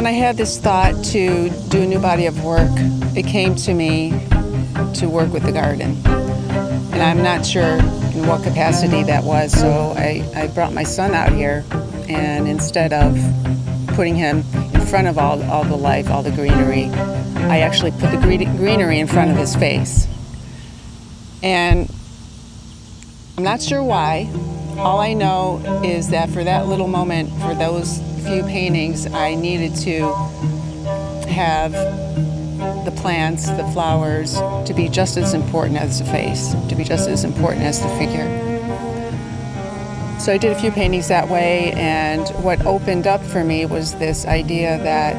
when I had this thought to do a new body of work, it came to me to work with the garden. And I'm not sure in what capacity that was, so I brought my son out here, and instead of putting him in front of all the life, all the greenery, I actually put the greenery in front of his face. And I'm not sure why. All I know is that for that little moment, for those few paintings, I needed to have the plants, the flowers, to be just as important as the face, to be just as important as the figure. So I did a few paintings that way, and what opened up for me was this idea that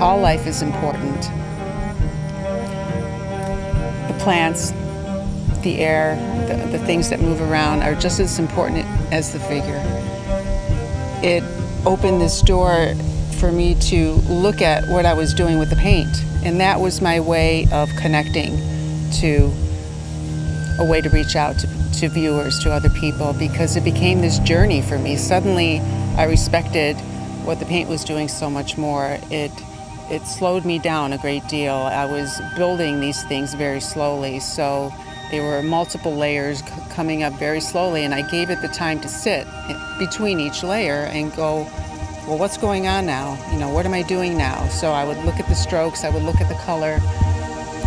all life is important. The plants, the air, the things that move around are just as important as the figure. It opened this door for me to look at what I was doing with the paint, and that was my way of connecting to a way to reach out to viewers, to other people, because it became this journey for me. Suddenly I respected what the paint was doing so much more. It slowed me down a great deal. I was building these things very slowly, so there were multiple layers coming up very slowly, and I gave it the time to sit between each layer and go, well, what's going on now? You know, what am I doing now? So I would look at the strokes, I would look at the color,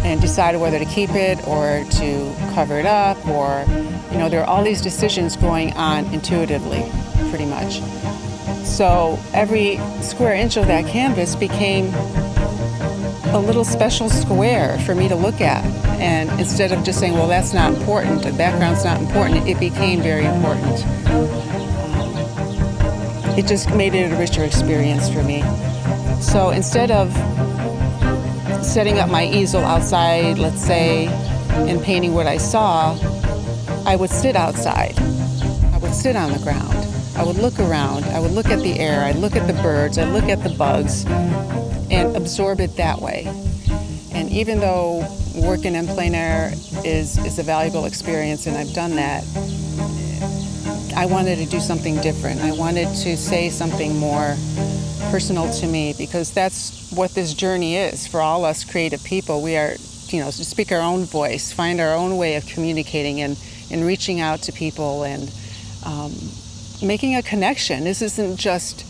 and decide whether to keep it or to cover it up, or, you know, there are all these decisions going on intuitively, pretty much. So every square inch of that canvas became a little special square for me to look at. And instead of just saying, well, that's not important, the background's not important, it became very important. It just made it a richer experience for me. So instead of setting up my easel outside, let's say, and painting what I saw, I would sit outside. I would sit on the ground. I would look around. I would look at the air. I'd look at the birds. I'd look at the bugs and absorb it that way. And even though working in plein air is a valuable experience, and I've done that, I wanted to do something different. I wanted to say something more personal to me, because that's what this journey is for all us creative people. We are, you know, to speak our own voice, find our own way of communicating and reaching out to people and making a connection. This isn't just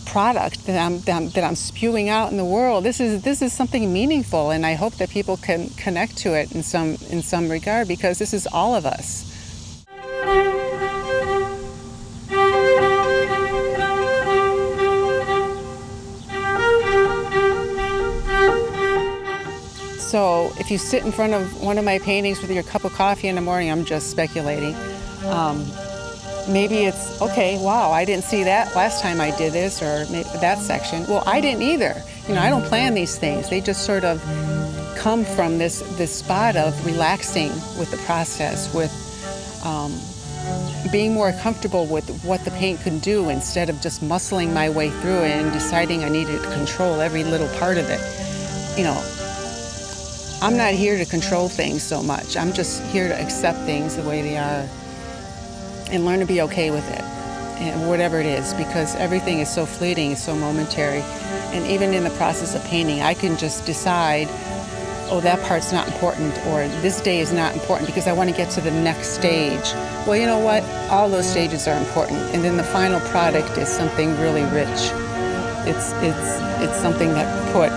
product that I'm spewing out in the world. This is something meaningful, and I hope that people can connect to it in some regard, because this is all of us. So if you sit in front of one of my paintings with your cup of coffee in the morning, I'm just speculating. Maybe it's, okay, wow, I didn't see that last time I did this, or maybe that section. Well, I didn't either. You know, I don't plan these things. They just sort of come from this spot of relaxing with the process, with being more comfortable with what the paint can do, instead of just muscling my way through it and deciding I needed to control every little part of it. You know, I'm not here to control things so much. I'm just here to accept things the way they are and learn to be okay with it, and whatever it is, because everything is so fleeting, it's so momentary. And even in the process of painting, I can just decide, oh, that part's not important, or this day is not important because I want to get to the next stage. Well, you know what? All those stages are important, and then the final product is something really rich. It's something that put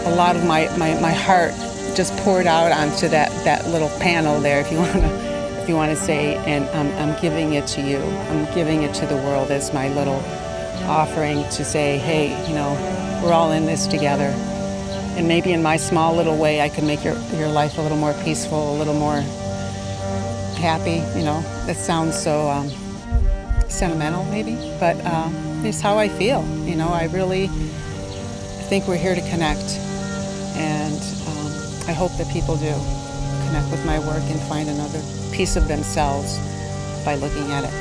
a lot of my heart just poured out onto that little panel there, if you want to say, and I'm giving it to you. I'm giving it to the world as my little offering to say, hey, you know, we're all in this together. And maybe in my small little way, I can make your life a little more peaceful, a little more happy. You know, that sounds so sentimental, maybe, but it's how I feel. You know, I really think we're here to connect, and I hope that people do connect with my work and find another piece of themselves by looking at it.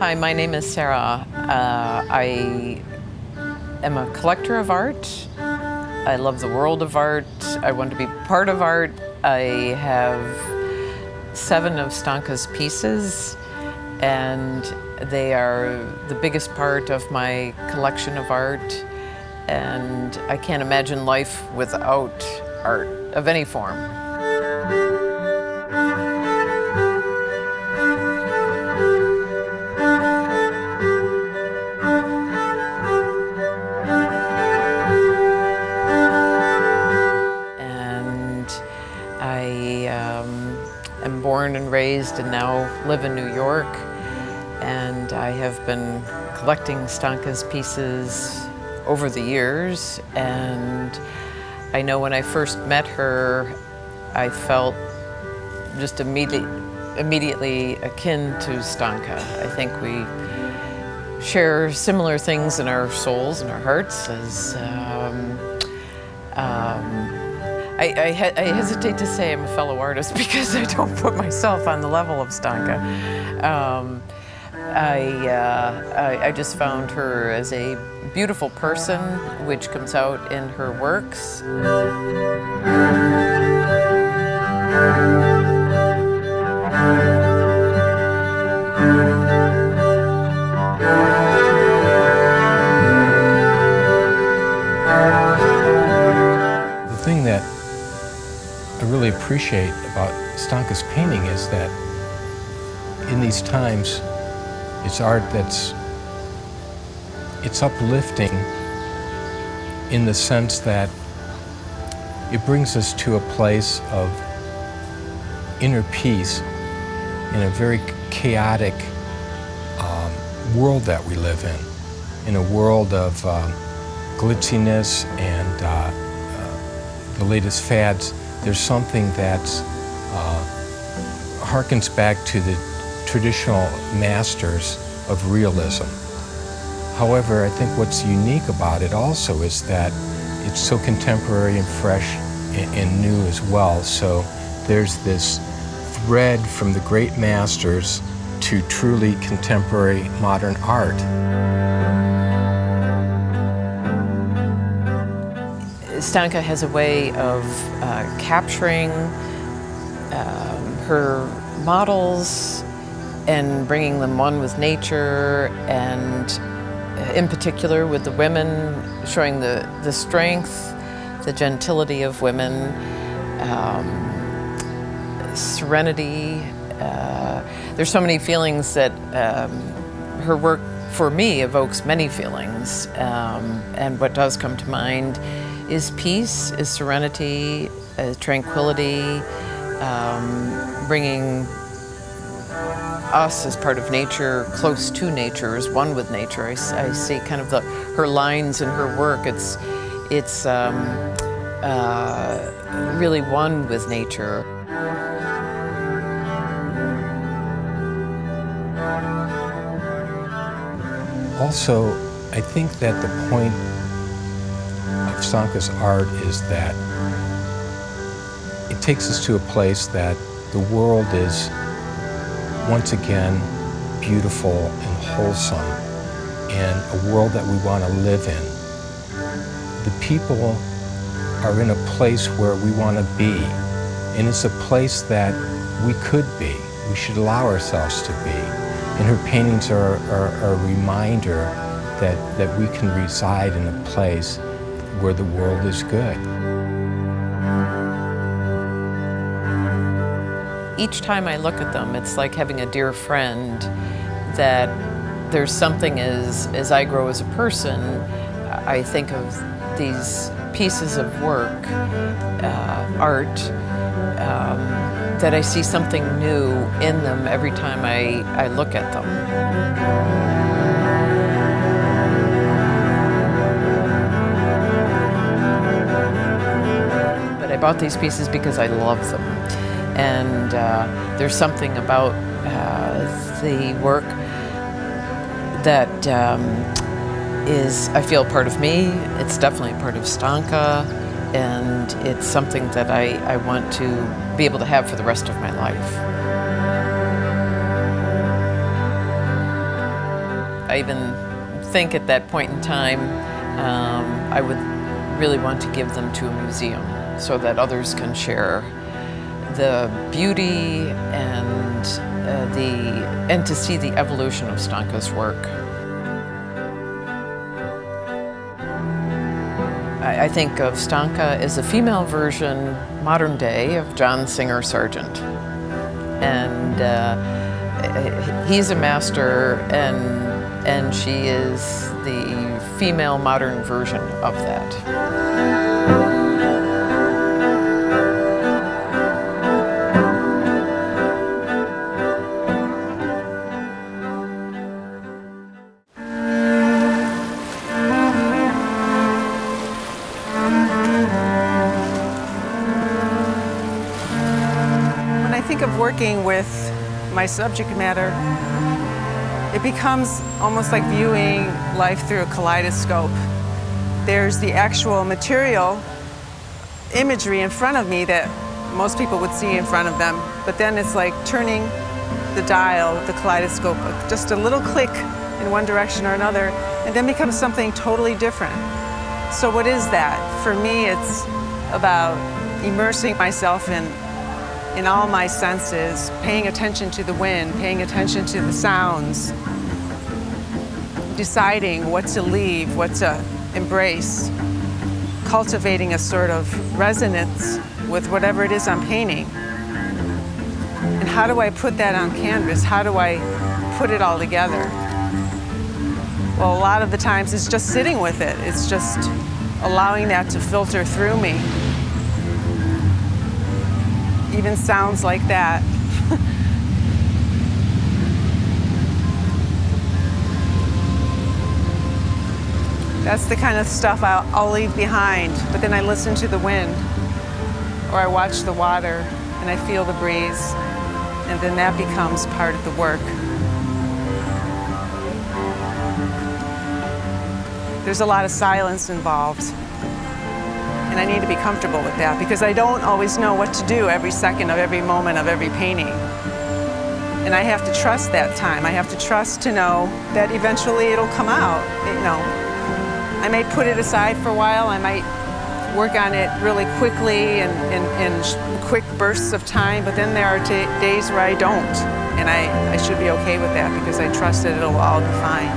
Hi, my name is Sarah. I am a collector of art. I love the world of art. I want to be part of art. I have 7 of Stanka's pieces, and they are the biggest part of my collection of art. And I can't imagine life without art of any form. And I am born and raised and now live in New York. And I have been collecting Stanka's pieces over the years, and I know when I first met her, I felt just immediately akin to Stanka. I think we share similar things in our souls and our hearts. As I hesitate to say I'm a fellow artist because I don't put myself on the level of Stanka. I just found her as a beautiful person, which comes out in her works. The thing that I really appreciate about Stanka's painting is that in these times, it's art it's uplifting in the sense that it brings us to a place of inner peace in a very chaotic world that we live in a world of glitziness and the latest fads. There's something that harkens back to the traditional masters of realism. However, I think what's unique about it also is that it's so contemporary and fresh and new as well. So there's this thread from the great masters to truly contemporary modern art. Stanka has a way of capturing her models and bringing them one with nature, and in particular with the women, showing the strength, the gentility of women, serenity. There's so many feelings that her work, for me, evokes many feelings. And what does come to mind is peace, is serenity, tranquility, bringing us as part of nature, close to nature, as one with nature. I see kind of her lines in her work. It's really one with nature. Also, I think that the point of Stanka's art is that it takes us to a place that the world is once again beautiful and wholesome, and a world that we want to live in. The people are in a place where we want to be, and it's a place that we could be. We should allow ourselves to be. And her paintings are a reminder that we can reside in a place where the world is good. Each time I look at them, it's like having a dear friend, that there's something as I grow as a person, I think of these pieces of work, art, that I see something new in them every time I look at them. But I bought these pieces because I love them. And there's something about the work that is, I feel, part of me. It's definitely part of Stanka, and it's something that I want to be able to have for the rest of my life. I even think at that point in time, I would really want to give them to a museum so that others can share the beauty and to see the evolution of Stanka's work. I think of Stanka as a female version, modern day, of John Singer Sargent. And he's a master, and she is the female modern version of that. When I think of working with my subject matter, it becomes almost like viewing life through a kaleidoscope. There's the actual material imagery in front of me that most people would see in front of them, but then it's like turning the dial, the kaleidoscope, just a little click in one direction or another, and then becomes something totally different. So what is that? For me, it's about immersing myself in all my senses, paying attention to the wind, paying attention to the sounds, deciding what to leave, what to embrace, cultivating a sort of resonance with whatever it is I'm painting. And how do I put that on canvas? How do I put it all together? Well, a lot of the times it's just sitting with it. It's just allowing that to filter through me. Even sounds like that. That's the kind of stuff I'll leave behind, but then I listen to the wind, or I watch the water, and I feel the breeze, and then that becomes part of the work. There's a lot of silence involved, and I need to be comfortable with that because I don't always know what to do every second of every moment of every painting. And I have to trust that time. I have to trust to know that eventually it'll come out. You know, I may put it aside for a while. I might work on it really quickly and in quick bursts of time, but then there are days where I don't. And I should be okay with that because I trust that it'll all be fine.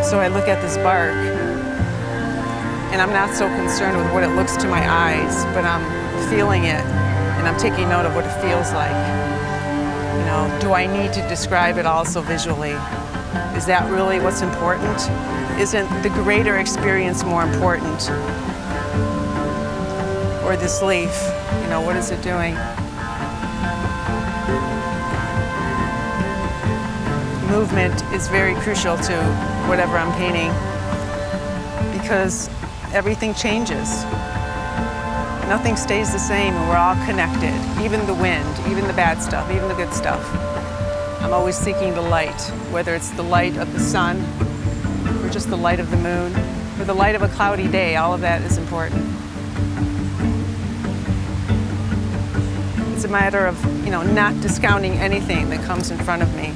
So I look at this bark, and I'm not so concerned with what it looks to my eyes, but I'm feeling it, and I'm taking note of what it feels like. You know, do I need to describe it also visually? Is that really what's important? Isn't the greater experience more important? Or this leaf, you know, what is it doing? Movement is very crucial to whatever I'm painting because everything changes. Nothing stays the same, and we're all connected. Even the wind, even the bad stuff, even the good stuff. I'm always seeking the light, whether it's the light of the sun, or just the light of the moon, or the light of a cloudy day. All of that is important. It's a matter of, you know, not discounting anything that comes in front of me,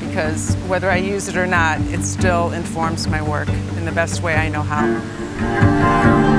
because whether I use it or not, it still informs my work in the best way I know how.